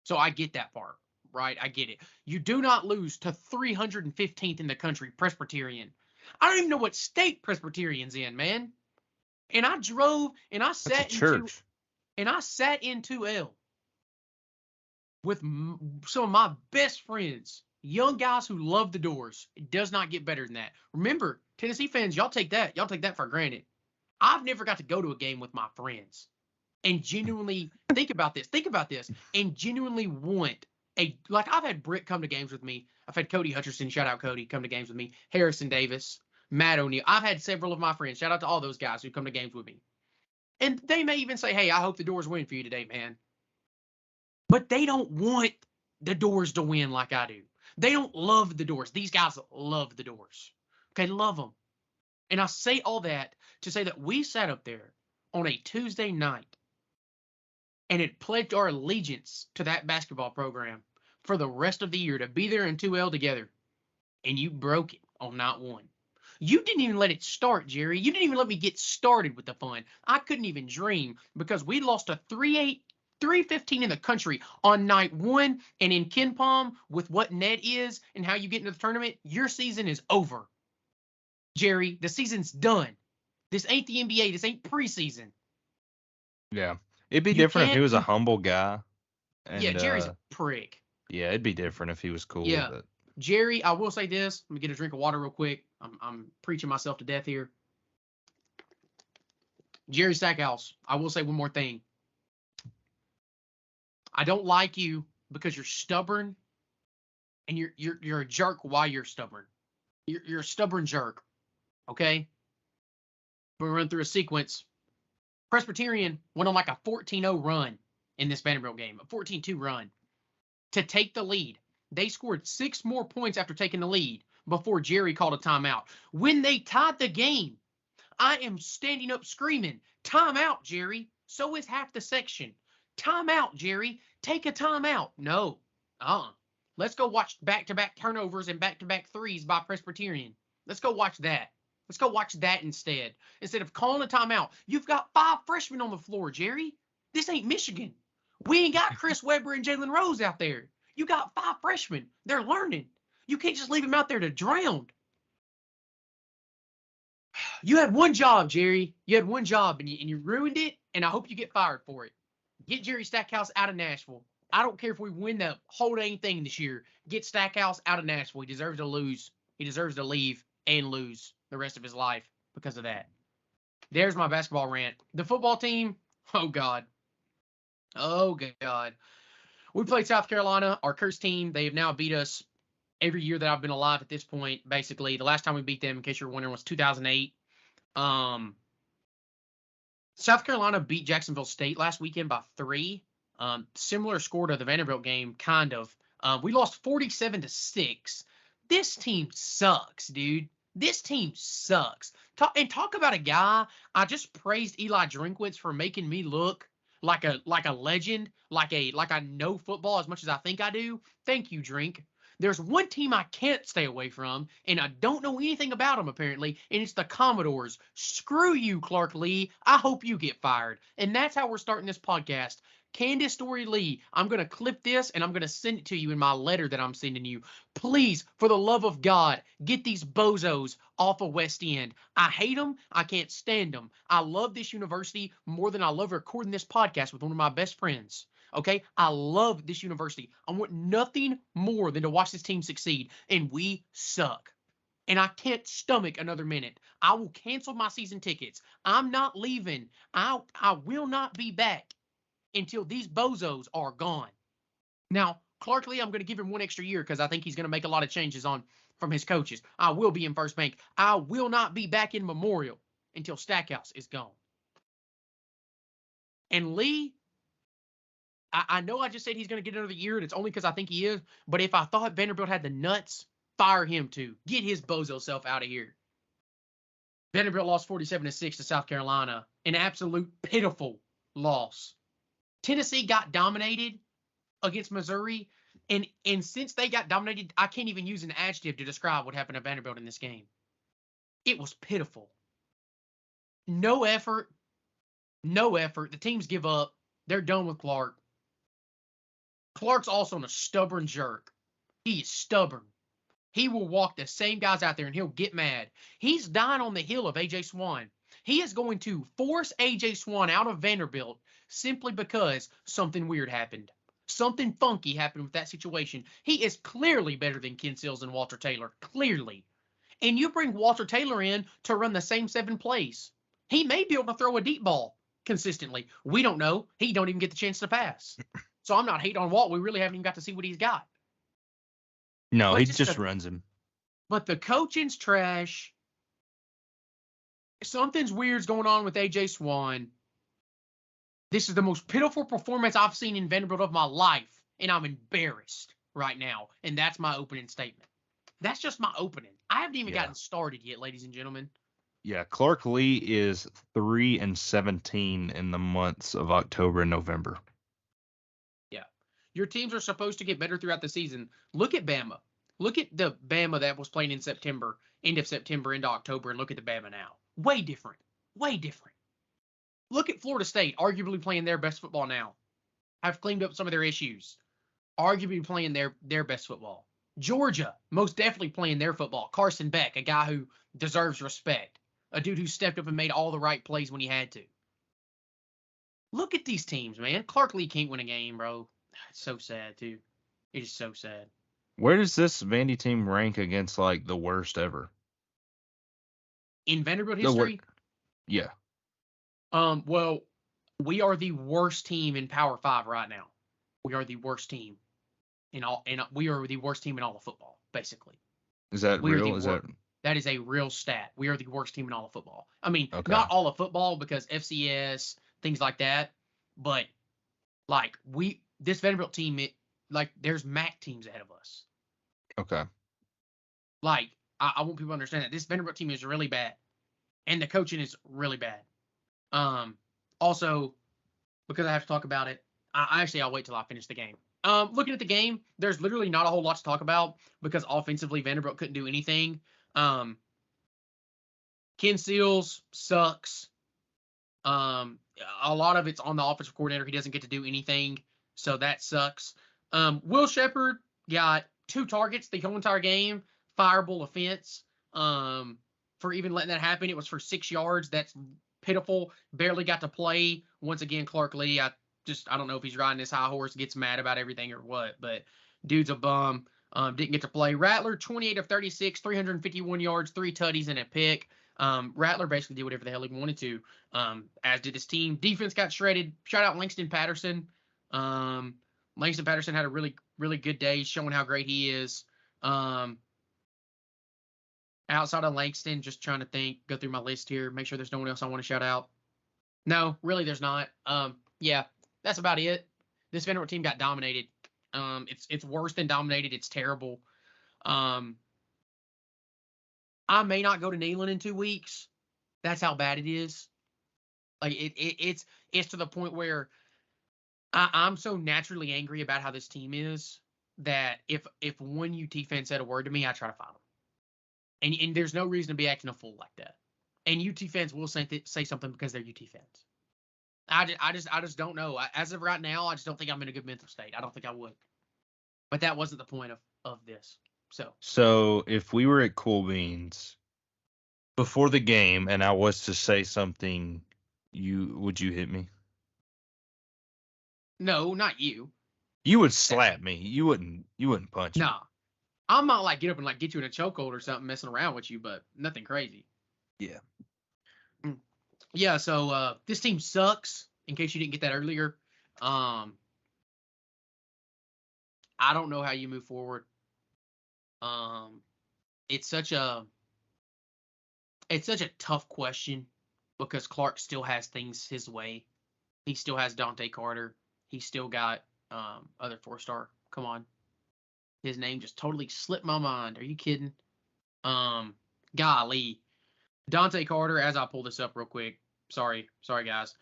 So I get that part, right? I get it. You do not lose to 315th in the country, Presbyterian. I don't even know what state Presbyterian's in, man. And I drove and I That's a sat church. in 2L with some of my best friends, young guys who love the Doors. It does not get better than that. Remember, Tennessee fans, y'all take that for granted. I've never got to go to a game with my friends and genuinely think about this, and genuinely want I've had Britt come to games with me. I've had Cody Hutcherson, shout out Cody, come to games with me. Harrison Davis, Matt O'Neill. I've had several of my friends, shout out to all those guys who come to games with me. And they may even say, hey, I hope the Doors win for you today, man. But they don't want the Doors to win like I do. They don't love the Doors. These guys love the Doors. Okay, love them. And I say all that to say that we sat up there on a Tuesday night and had pledged our allegiance to that basketball program for the rest of the year to be there in 2L together. And you broke it on night one. You didn't even let it start, Jerry. You didn't even let me get started with the fun. I couldn't even dream because we lost a 3-15 in the country on night one. And in KenPom, with what net is and how you get into the tournament, your season is over. Jerry, the season's done. This ain't the NBA. This ain't preseason. Yeah. It'd be different if he was a humble guy. And, yeah, Jerry's a prick. Yeah, it'd be different if he was cool with it. Jerry, I will say this. Let me get a drink of water real quick. I'm preaching myself to death here. Jerry Stackhouse, I will say one more thing. I don't like you because you're stubborn, and you're a jerk while you're stubborn. You're a stubborn jerk. Okay? We're going to run through a sequence. Presbyterian went on like a 14-0 run in this Vanderbilt game, a 14-2 run to take the lead. They scored 6 more points after taking the lead before Jerry called a timeout. When they tied the game, I am standing up screaming, timeout, Jerry. So is half the section. Timeout, Jerry. Take a timeout. No. Let's go watch back-to-back turnovers and back-to-back threes by Presbyterian. Let's go watch that. Let's go watch that instead. Instead of calling a timeout, you've got 5 freshmen on the floor, Jerry. This ain't Michigan. We ain't got Chris Webber and Jalen Rose out there. You got 5 freshmen. They're learning. You can't just leave them out there to drown. You had one job, Jerry. You had one job, and you ruined it, and I hope you get fired for it. Get Jerry Stackhouse out of Nashville. I don't care if we win the whole dang thing this year. Get Stackhouse out of Nashville. He deserves to lose. He deserves to leave and lose the rest of his life because of that. There's my basketball rant. The football team, oh, God. Oh, God. We played South Carolina, our cursed team. They have now beat us every year that I've been alive at this point, basically. The last time we beat them, in case you're wondering, was 2008. South Carolina beat Jacksonville State last weekend by 3. Similar score to the Vanderbilt game, kind of. We lost 47-6. This team sucks, dude. This team sucks. Talk about a guy. I just praised Eli Drinkwitz for making me look like a legend, like I know football as much as I think I do. Thank you, Drink. There's one team I can't stay away from, and I don't know anything about them apparently, and it's the Commodores. Screw you, Clark Lee. I hope you get fired. And that's how we're starting this podcast. Candace Story Lee, I'm going to clip this and I'm going to send it to you in my letter that I'm sending you. Please, for the love of God, get these bozos off of West End. I hate them. I can't stand them. I love this university more than I love recording this podcast with one of my best friends. Okay? I love this university. I want nothing more than to watch this team succeed, and we suck. And I can't stomach another minute. I will cancel my season tickets. I'm not leaving. I will not be back until these bozos are gone. Now, Clark Lee, I'm going to give him 1 extra year because I think he's going to make a lot of changes from his coaches. I will be in First Bank. I will not be back in Memorial until Stackhouse is gone. And Lee, I know I just said he's going to get another year, and it's only because I think he is. But if I thought Vanderbilt had the nuts, fire him too. Get his bozo self out of here. Vanderbilt lost 47-6 to South Carolina. An absolute pitiful loss. Tennessee got dominated against Missouri, and since they got dominated, I can't even use an adjective to describe what happened to Vanderbilt in this game. It was pitiful. No effort. No effort. The teams give up. They're done with Clark. Clark's also a stubborn jerk. He is stubborn. He will walk the same guys out there, and he'll get mad. He's dying on the hill of A.J. Swan. He is going to force A.J. Swann out of Vanderbilt simply because something weird happened. Something funky happened with that situation. He is clearly better than Ken Seals and Walter Taylor. Clearly. And you bring Walter Taylor in to run the same 7 plays. He may be able to throw a deep ball consistently. We don't know. He don't even get the chance to pass. So I'm not hating on Walt. We really haven't even got to see what he's got. No, But he just just the- runs him. But the coaching's trash. Something's weird's going on with A.J. Swann. This is the most pitiful performance I've seen in Vanderbilt of my life, and I'm embarrassed right now. And that's my opening statement. That's just my opening. I haven't even gotten started yet, ladies and gentlemen. Yeah, Clark Lee is 3-17 in the months of October and November. Yeah. Your teams are supposed to get better throughout the season. Look at Bama. Look at the Bama that was playing in September, end of September into October, and look at the Bama now. Way different. Way different. Look at Florida State, arguably playing their best football now. Have cleaned up some of their issues. Arguably playing their best football. Georgia, most definitely playing their football. Carson Beck, a guy who deserves respect. A dude who stepped up and made all the right plays when he had to. Look at these teams, man. Clark Lee can't win a game, bro. It's so sad, too. It is so sad. Where does this Vandy team rank against, like, the worst ever? In Vanderbilt The wor- history? Yeah. Well, we are the worst team in Power 5 right now. We are the worst team we are the worst team in all of football, basically. Is that We are real? That is a real stat. We are the worst team in all of football. I mean, Okay. not all of football because FCS, things like that, but like this Vanderbilt team, there's MAC teams ahead of us. Okay. Like, I want people to understand that this Vanderbilt team is really bad, and the coaching is really bad. Also, because I have to talk about it, I'll wait till I finish the game. Looking at the game, there's literally not a whole lot to talk about because offensively Vanderbilt couldn't do anything. Ken Seals sucks. A lot of it's on the offensive coordinator. He doesn't get to do anything, so that sucks. Will Shepherd got 2 targets the whole entire game, fireable offense. For even letting that happen, it was for 6 yards. That's pitiful. Barely got to play. Once again, Clark Lee, I don't know if he's riding his high horse, gets mad about everything or what, but dude's a bum. Didn't get to play. Rattler, 28 of 36, 351 yards, 3 tutties, and a pick. Rattler basically did whatever the hell he wanted to, as did his team. Defense got shredded. Shout out Langston Patterson. Langston Patterson had a really, really good day showing how great he is. Outside of Langston, just trying to go through my list here, make sure there's no one else I want to shout out. No, really there's not. Yeah, that's about it. This Vanderbilt team got dominated. It's worse than dominated. It's terrible. I may not go to Neyland in 2 weeks. That's how bad it is. Like it's to the point where I'm so naturally angry about how this team is that if one UT fan said a word to me, I try to fight them. And there's no reason to be acting a fool like that. And UT fans will say something because they're UT fans. I just don't know. As of right now, I just don't think I'm in a good mental state. I don't think I would. But that wasn't the point of this. So if we were at Cool Beans before the game and I was to say something, would you hit me? No, not you. You would slap me. You wouldn't punch me. Nah. I might get up and get you in a chokehold or something messing around with you, but nothing crazy. Yeah. Yeah, so this team sucks, in case you didn't get that earlier. I don't know how you move forward. It's such a tough question because Clark still has things his way. He still has Dante Carter. He's still got other 4-star. Come on. His name just totally slipped my mind. Are you kidding? Golly. Dante Carter, as I pull this up real quick. Sorry guys.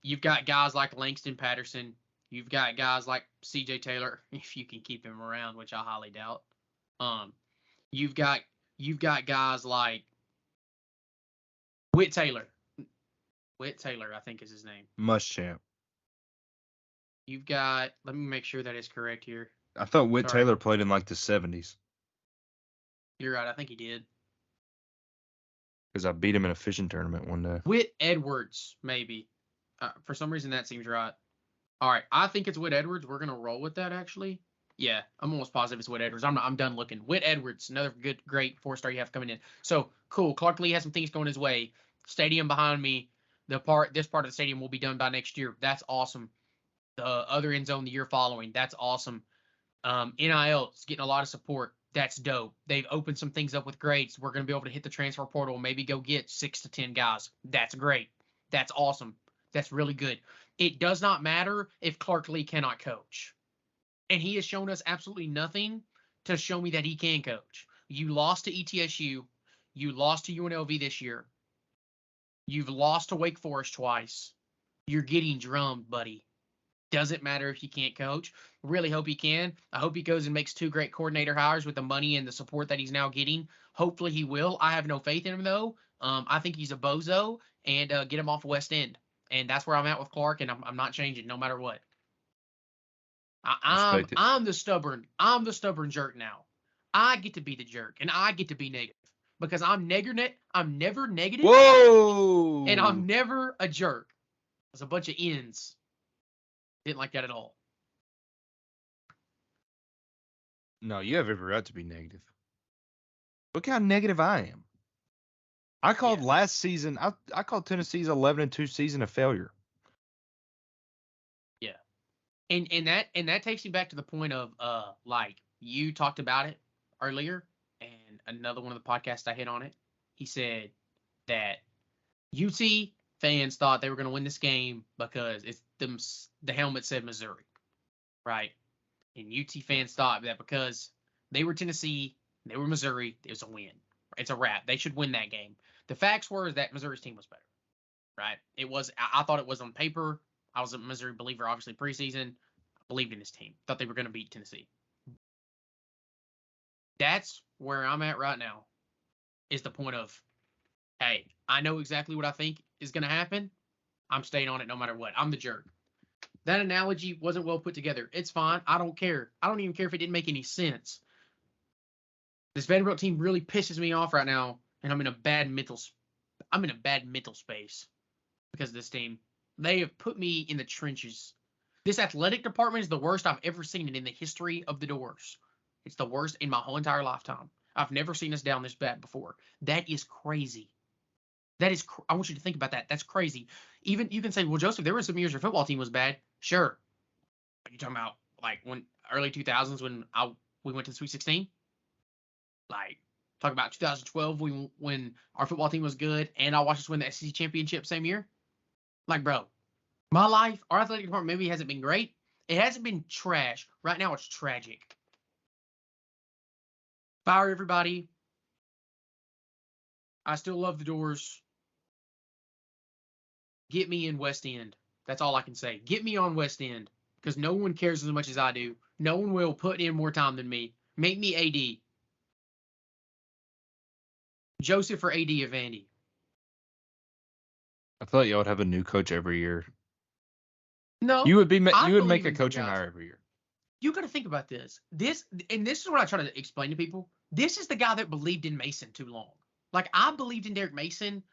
You've got guys like Langston Patterson. You've got guys like CJ Taylor, if you can keep him around, which I highly doubt. You've got guys like Whit Taylor. Whit Taylor, I think is his name. Muschamp. You've got, let me make sure that is correct here. I thought Whit Sorry. Taylor played in like the 70s. You're right, I think he did. because I beat him in a fishing tournament one day. Whit Edwards, maybe. For some reason, that seems right. All right, I think it's Whit Edwards. We're gonna roll with that, actually. Yeah, I'm almost positive it's Whit Edwards. I'm done looking. Whit Edwards, another great 4-star you have coming in. So cool. Clark Lee has some things going his way. Stadium behind me. This part of the stadium will be done by next year. That's awesome. The other end zone the year following. That's awesome. NIL is getting a lot of support. That's dope. They've opened some things up with grades. We're going to be able to hit the transfer portal and maybe go get 6 to 10 guys. That's great. That's awesome. That's really good. It does not matter if Clark Lee cannot coach. And he has shown us absolutely nothing to show me that he can coach. You lost to ETSU. You lost to UNLV this year. You've lost to Wake Forest twice. You're getting drummed, buddy. Doesn't matter if you can't coach. Really hope he can. I hope he goes and makes 2 great coordinator hires with the money and the support that he's now getting. Hopefully he will. I have no faith in him, though. I think he's a bozo, and get him off West End. And that's where I'm at with Clark, and I'm not changing no matter what. I'm the stubborn jerk now. I get to be the jerk, and I get to be negative because I'm never negative. Whoa! And I'm never a jerk. There's a bunch of ends. Didn't like that at all. No, you have every right to be negative. Look how negative I am. I called last season. I called Tennessee's 11-2 season a failure. Yeah, and that takes me back to the point of like you talked about it earlier, and another one of the podcasts I hit on it. He said that UT fans thought they were going to win this game because the helmet said Missouri, right? And UT fans thought that because they were Tennessee, they were Missouri, it was a win. It's a wrap. They should win that game. The facts were that Missouri's team was better, right? It was. I thought it was on paper. I was a Missouri believer, obviously preseason. I believed in his team. Thought they were going to beat Tennessee. That's where I'm at right now. Is the point of, hey, I know exactly what I think is going to happen. I'm staying on it no matter what. I'm the jerk. That analogy wasn't well put together. It's fine. I don't care. I don't even care if it didn't make any sense. This Vanderbilt team really pisses me off right now, and I'm in a bad mental space because of this team. They have put me in the trenches. This athletic department is the worst I've ever seen it in the history of the Doors. It's the worst in my whole entire lifetime. I've never seen us down this bad before. That is crazy. I want you to think about that. That's crazy. Even you can say, well, Joseph, there were some years your football team was bad. Sure. Are you talking about like when early 2000s when we went to the Sweet 16? Like, talk about 2012 when our football team was good and I watched us win the SEC championship same year. Like, bro, my life, our athletic department maybe hasn't been great. It hasn't been trash. Right now, it's tragic. Fire everybody. I still love the Doors. Get me in West End. That's all I can say. Get me on West End because no one cares as much as I do. No one will put in more time than me. Make me AD. Joseph or AD of Vandy? I thought y'all would have a new coach every year. No. You would make a coaching hire every year. You got to think about this. This is what I try to explain to people. This is the guy that believed in Mason too long. Like, I believed in Derek Mason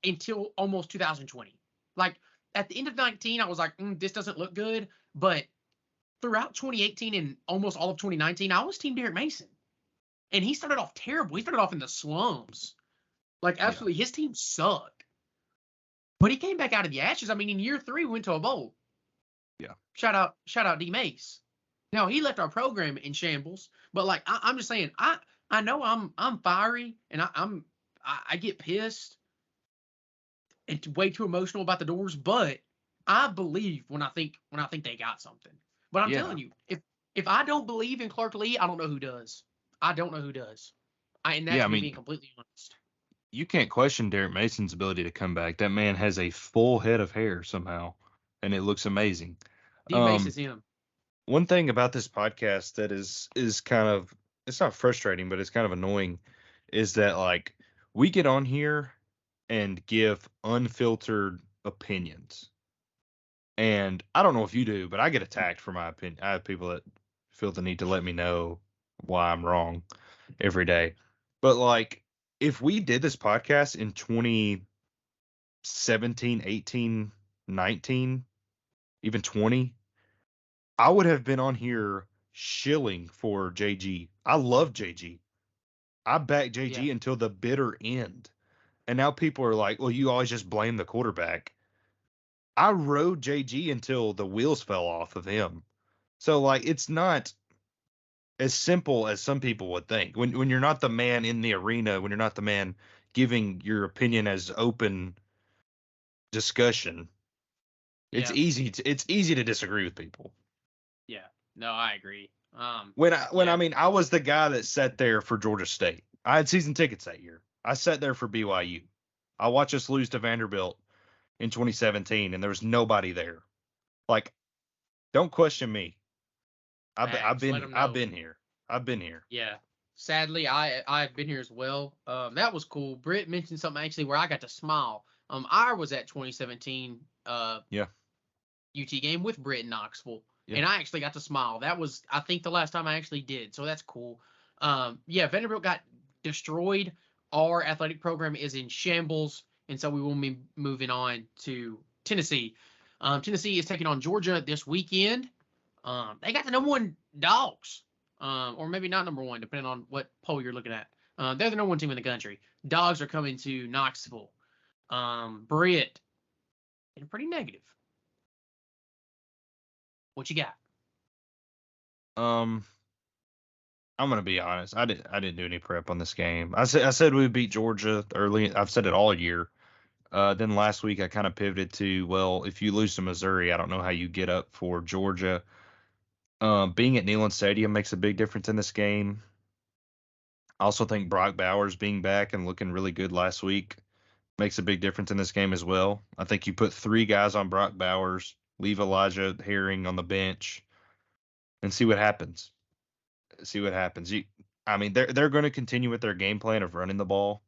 until almost 2020. Like, at the end of 19, I was like, this doesn't look good. But throughout 2018 and almost all of 2019, I was Team Derek Mason. And he started off terrible. He started off in the slums. Like, absolutely, his team sucked. But he came back out of the ashes. I mean, in year 3, we went to a bowl. Yeah. Shout out D Mace. Now, he left our program in shambles. But, like, I'm just saying, I know I'm fiery and I get pissed and way too emotional about the Doors, but I believe when I think they got something. But I'm telling you, if I don't believe in Clark Lee, I don't know who does. I don't know who does. And that's me being completely honest. You can't question Derek Mason's ability to come back. That man has a full head of hair somehow, and it looks amazing. D-Mace is him. One thing about this podcast that is kind of, it's not frustrating, but it's kind of annoying, is that, like, we get on here and give unfiltered opinions. And I don't know if you do, but I get attacked for my opinion. I have people that feel the need to let me know why I'm wrong every day. But, like, if we did this podcast in 2017, 18, 19, even 20, I would have been on here shilling for JG. I love JG. I backed JG until the bitter end. And now people are like, well, you always just blame the quarterback. I rode JG until the wheels fell off of him. So, like, it's not as simple as some people would think. When you're not the man in the arena, when you're not the man giving your opinion as open discussion, it's easy to disagree with people. Yeah. No, I agree. I mean, I was the guy that sat there for Georgia State. I had season tickets that year. I sat there for BYU. I watched us lose to Vanderbilt in 2017, and there was nobody there. Like, don't question me. I've been here. I've been here. Yeah. Sadly, I've been here as well. That was cool. Britt mentioned something actually where I got to smile. I was at 2017 UT game with Britt in Knoxville. Yeah. And I actually got to smile. That was, I think, the last time I actually did. So that's cool. Vanderbilt got destroyed. Our athletic program is in shambles. And so we will be moving on to Tennessee. Tennessee is taking on Georgia this weekend. They got the number one Dogs. Or maybe not number one, depending on what poll you're looking at. They're the number one team in the country. Dogs are coming to Knoxville. Britt, and pretty negative. What you got? I'm gonna be honest. I didn't do any prep on this game. I said we would beat Georgia early. I've said it all year. Then last week I kind of pivoted to, well, if you lose to Missouri, I don't know how you get up for Georgia. Being at Neyland Stadium makes a big difference in this game. I also think Brock Bowers being back and looking really good last week makes a big difference in this game as well. I think you put 3 guys on Brock Bowers, leave Elijah Herring on the bench, and see what happens. They're going to continue with their game plan of running the ball.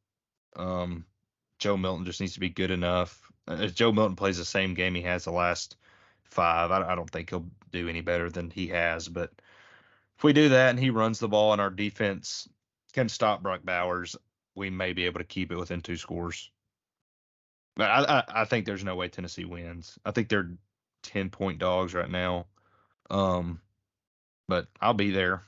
Joe Milton just needs to be good enough. If Joe Milton plays the same game he has the last 5, I don't think he'll do any better than he has. But if we do that and he runs the ball and our defense can stop Brock Bowers, we may be able to keep it within 2 scores. But I think there's no way Tennessee wins. I think they're 10-point dogs right now. But I'll be there.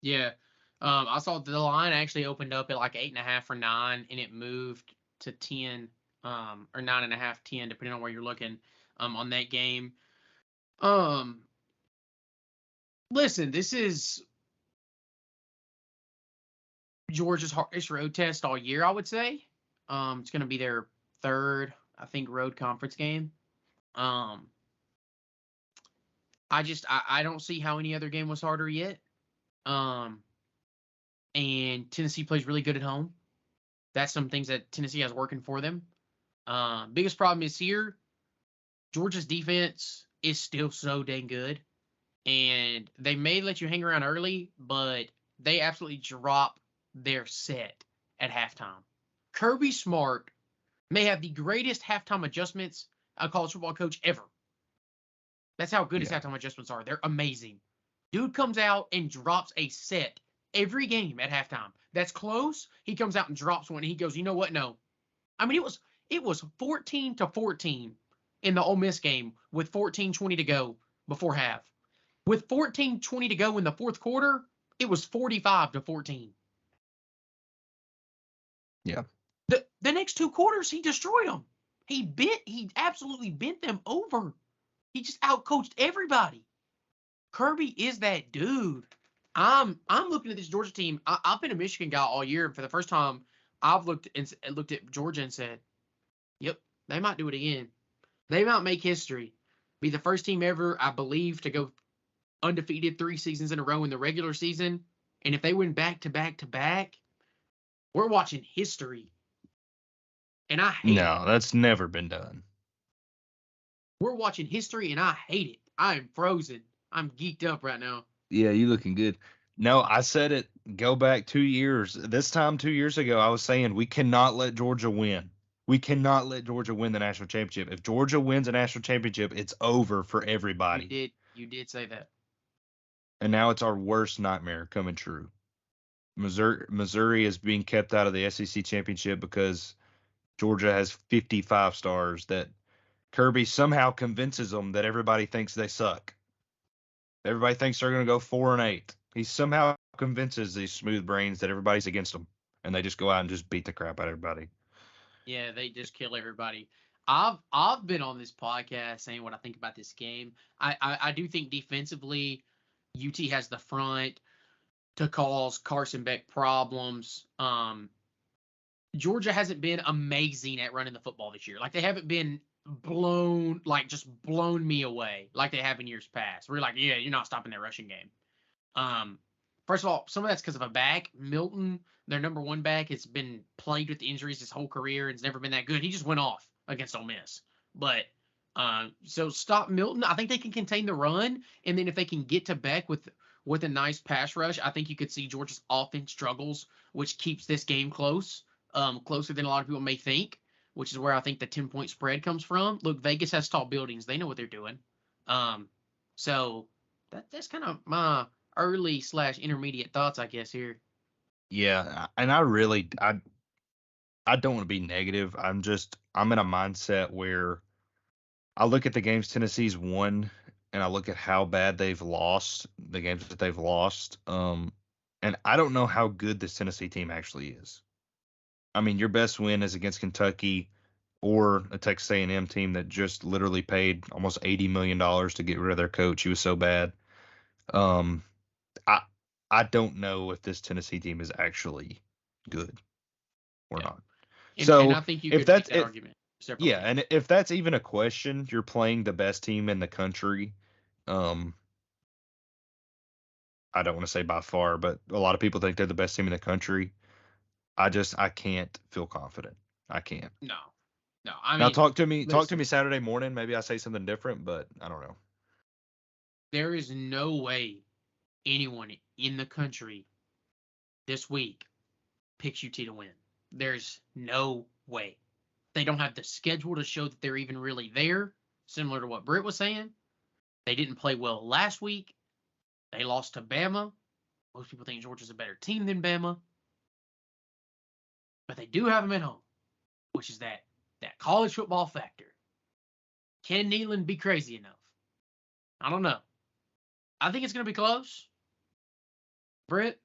Yeah. I saw the line actually opened up at like 8.5 or 9, and it moved to 10, or 9.5, 10, depending on where you're looking, on that game. Listen, this is Georgia's hardest road test all year, I would say. It's going to be their 3rd, I think, road conference game. I don't see how any other game was harder yet. And Tennessee plays really good at home. That's some things that Tennessee has working for them. Biggest problem is here, Georgia's defense is still so dang good. And they may let you hang around early, but they absolutely drop their set at halftime. Kirby Smart may have the greatest halftime adjustments a college football coach ever. That's how good his halftime adjustments are. They're amazing. Dude comes out and drops a set every game at halftime. That's close. He comes out and drops one, and he goes, you know what? No. I mean, it was 14-14 in the Ole Miss game with 14:20 to go before half. With 14:20 to go in the fourth quarter, it was 45-14. Yeah. The next 2 quarters, he destroyed them. He absolutely bent them over. He just outcoached everybody. Kirby is that dude. I'm looking at this Georgia team. I've been a Michigan guy all year, and for the first time, I've looked at Georgia and said, "Yep, they might do it again. They might make history. Be the first team ever, I believe, to go undefeated 3 seasons in a row in the regular season. And if they win back to back to back, we're watching history." And I hate it. No, that's never been done. We're watching history, and I hate it. I am frozen. I'm geeked up right now. Yeah, you looking good. No, I said it. Go back 2 years. This time 2 years ago, I was saying we cannot let Georgia win. We cannot let Georgia win the national championship. If Georgia wins a national championship, it's over for everybody. You did say that. And now it's our worst nightmare coming true. Missouri is being kept out of the SEC championship because Georgia has 55 stars that Kirby somehow convinces them that everybody thinks they suck. Everybody thinks they're going to go 4-8. He somehow convinces these smooth brains that everybody's against them, and they just go out and just beat the crap out of everybody. Yeah, they just kill everybody. I've been on this podcast saying what I think about this game. I do think defensively, UT has the front to cause Carson Beck problems. Georgia hasn't been amazing at running the football this year. Like, they haven't been blown me away like they have in years past. We're like, yeah, you're not stopping that rushing game. First of all, some of that's because of a back. Milton, their number one back, has been plagued with injuries his whole career and has never been that good. He just went off against Ole Miss. But so stop Milton. I think they can contain the run, and then if they can get to Beck with a nice pass rush, I think you could see Georgia's offense struggles, which keeps this game closer than a lot of people may think, which is where I think the 10-point spread comes from. Look, Vegas has tall buildings. They know what they're doing. So that's kind of my early/intermediate thoughts, I guess, here. Yeah, and I don't want to be negative. I'm in a mindset where I look at the games Tennessee's won and I look at how bad they've lost, the games that they've lost. And I don't know how good this Tennessee team actually is. I mean, your best win is against Kentucky or a Texas A&M team that just literally paid almost $80 million to get rid of their coach. He was so bad. I don't know if this Tennessee team is actually good or not. And I think you could make that argument. Yeah, and if that's even a question, you're playing the best team in the country. I don't want to say by far, but a lot of people think they're the best team in the country. I can't feel confident. I can't. No. I mean, now talk to me Saturday morning. Maybe I say something different, but I don't know. There is no way anyone in the country this week picks UT to win. There's no way. They don't have the schedule to show that they're even really there, similar to what Britt was saying. They didn't play well last week. They lost to Bama. Most people think Georgia's a better team than Bama. But they do have them at home, which is that college football factor. Can Neyland be crazy enough? I don't know. I think it's going to be close. Britt,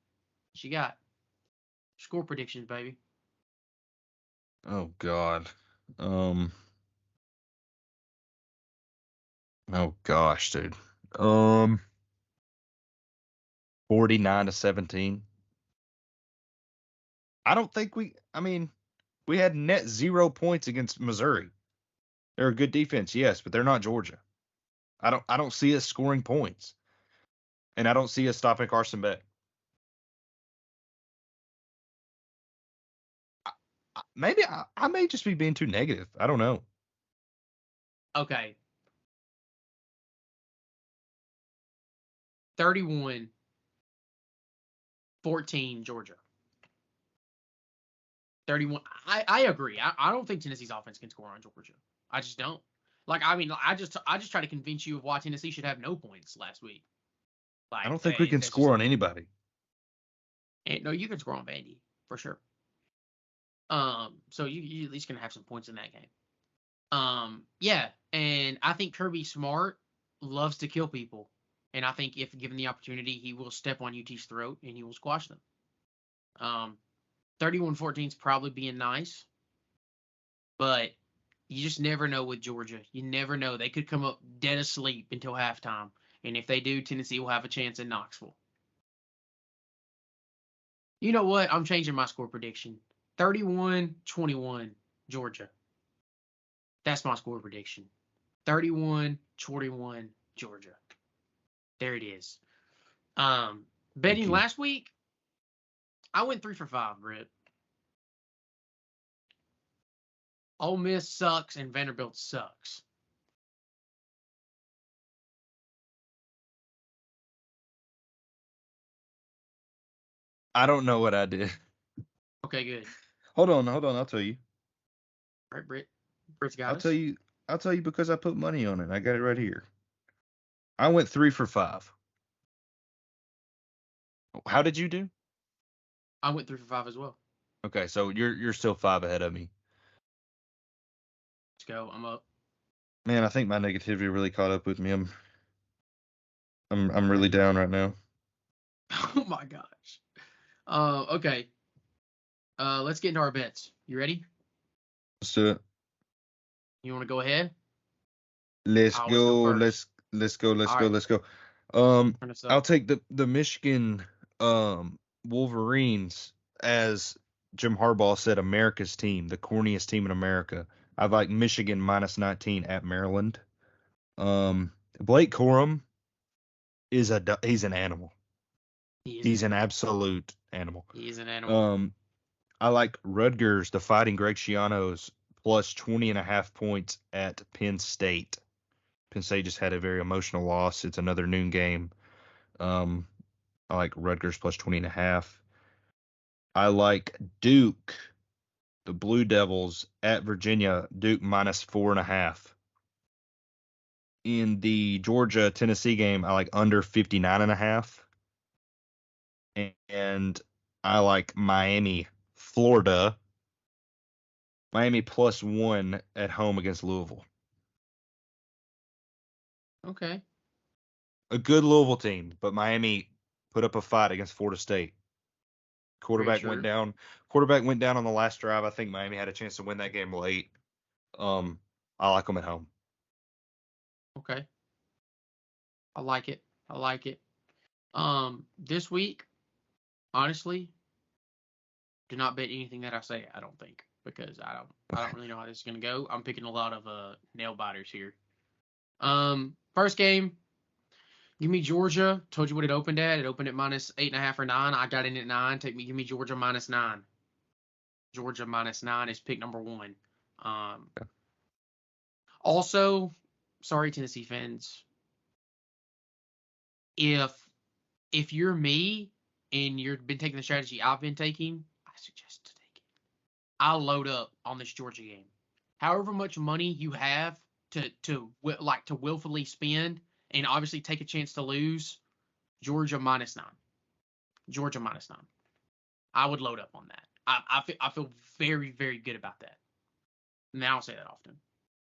what you got? Score predictions, baby. Oh, God. Oh, gosh, dude. 49-17. I don't think we had net 0 points against Missouri. They're a good defense, yes, but they're not Georgia. I don't see us scoring points. And I don't see us stopping Carson Beck. Maybe I may just be being too negative. I don't know. Okay. 31-14 Georgia. 31. I agree. I don't think Tennessee's offense can score on Georgia. I just don't. Like, I mean, I just try to convince you of why Tennessee should have no points last week. Like, I don't think we can score on anybody. No, you can score on Vandy for sure. So you at least gonna have some points in that game. Yeah, and I think Kirby Smart loves to kill people, and I think if given the opportunity, he will step on UT's throat and he will squash them. 31-14 is probably being nice, but you just never know with Georgia. You never know. They could come up dead asleep until halftime, and if they do, Tennessee will have a chance in Knoxville. You know what? I'm changing my score prediction. 31-21 Georgia. That's my score prediction. 31-21 Georgia. There it is. Betting last week, I went 3 for 5, Britt. Ole Miss sucks and Vanderbilt sucks. I don't know what I did. Okay, good. Hold on. I'll tell you. All right, Britt's got us. I'll tell you because I put money on it. I got it right here. I went 3 for 5. How did you do? I went 3 for 5 as well. Okay, so you're still 5 ahead of me. Let's go. I'm up. Man, I think my negativity really caught up with me. I'm really down right now. Oh my gosh. Okay. Let's get into our bets. You ready? Let's do it. You want to go ahead? Let's I always go. go first. Let's go. Let's All go. right. Let's go. Turn us I'll up. take the Michigan Wolverines, as Jim Harbaugh said, America's team, the corniest team in America. I like Michigan minus 19 at Maryland. Blake Corum he's an animal. He's an absolute animal. He is an animal. I like Rutgers, the Fighting Greg Schiano's, plus 20.5 points at Penn State. Penn State just had a very emotional loss. It's another noon game. I like Rutgers plus 20.5. I like Duke, the Blue Devils at Virginia, Duke minus 4.5. In the Georgia-Tennessee game, I like under 59.5. And I like Miami, Florida. Miami plus 1 at home against Louisville. Okay. A good Louisville team, but Miami put up a fight against Florida State. Quarterback went down. Quarterback went down on the last drive. I think Miami had a chance to win that game late. I like them at home. Okay. I like it. This week, honestly, do not bet anything that I say. I don't think, because I don't really know how this is gonna go. I'm picking a lot of nail biters here. First game, give me Georgia. Told you what it opened at. It opened at minus 8.5 or 9. I got in at 9. Give me Georgia minus 9. Georgia minus 9 is pick number 1. Also, sorry, Tennessee fans. If you're me and you've been taking the strategy I've been taking, I suggest to take it. I'll load up on this Georgia game. However much money you have to willfully spend and obviously take a chance to lose, Georgia minus 9. Georgia minus 9. I would load up on that. I feel very, very good about that. Now, I don't say that often.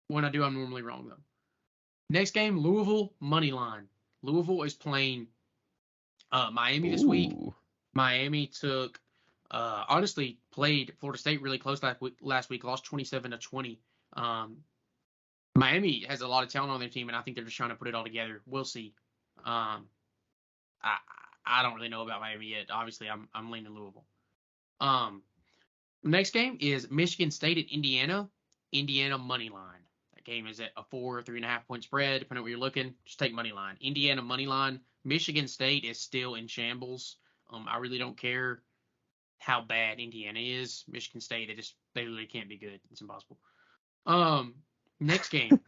When I do, I'm normally wrong, though. Next game, Louisville, money line. Louisville is playing Miami this week. Miami honestly played Florida State really close last week, lost 27-20. Miami has a lot of talent on their team, and I think they're just trying to put it all together. We'll see. I don't really know about Miami yet. Obviously, I'm leaning Louisville. Next game is Michigan State at Indiana. Indiana money line. That game is at a 3.5 point spread. Depending on where you're looking, just take money line. Indiana money line. Michigan State is still in shambles. I really don't care how bad Indiana is. Michigan State, they literally can't be good. It's impossible. Next game.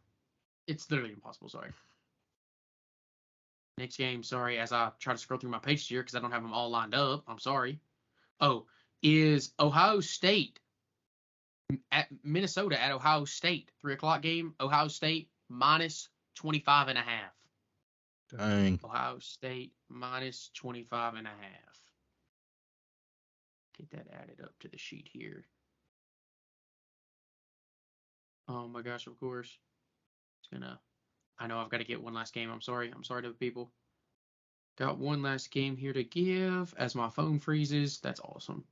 It's literally impossible, sorry. Next game, sorry, as I try to scroll through my pages here because I don't have them all lined up. I'm sorry. Is Ohio State at Minnesota at Ohio State. 3 o'clock game. Ohio State minus 25.5. Dang. Ohio State minus 25.5. Get that added up to the sheet here. Oh my gosh, of course. I know I've got to get one last game. I'm sorry to the people. Got one last game here to give as my phone freezes. That's awesome.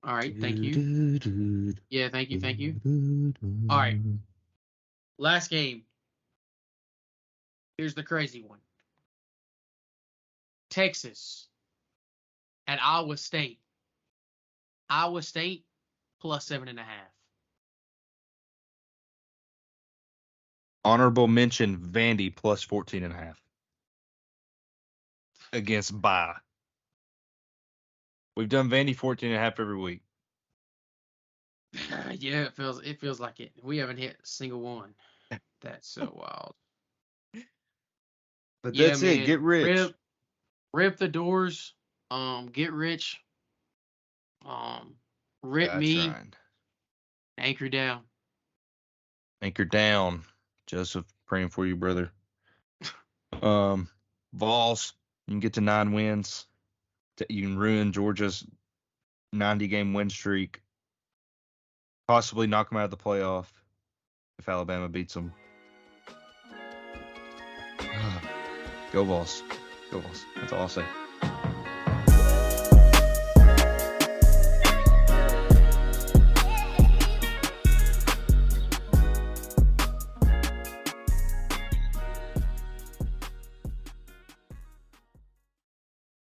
All right, thank you. Yeah, thank you. All right. Last game. Here's the crazy one. Texas at Iowa State. Iowa State plus 7.5. Honorable mention, Vandy plus 14.5 against Bye. We've done Vandy 14.5 every week. Yeah, it feels like it. We haven't hit a single one. That's so wild. But yeah, that's man, it. Get rich. Rip the doors. Get rich. Rip that's me. Right. Anchor down. Anchor down. Joseph, praying for you, brother. Vols, you can get to 9 wins. You can ruin Georgia's 90-game win streak. Possibly knock them out of the playoff if Alabama beats them. Go Vols. Go Vols. That's all I'll say.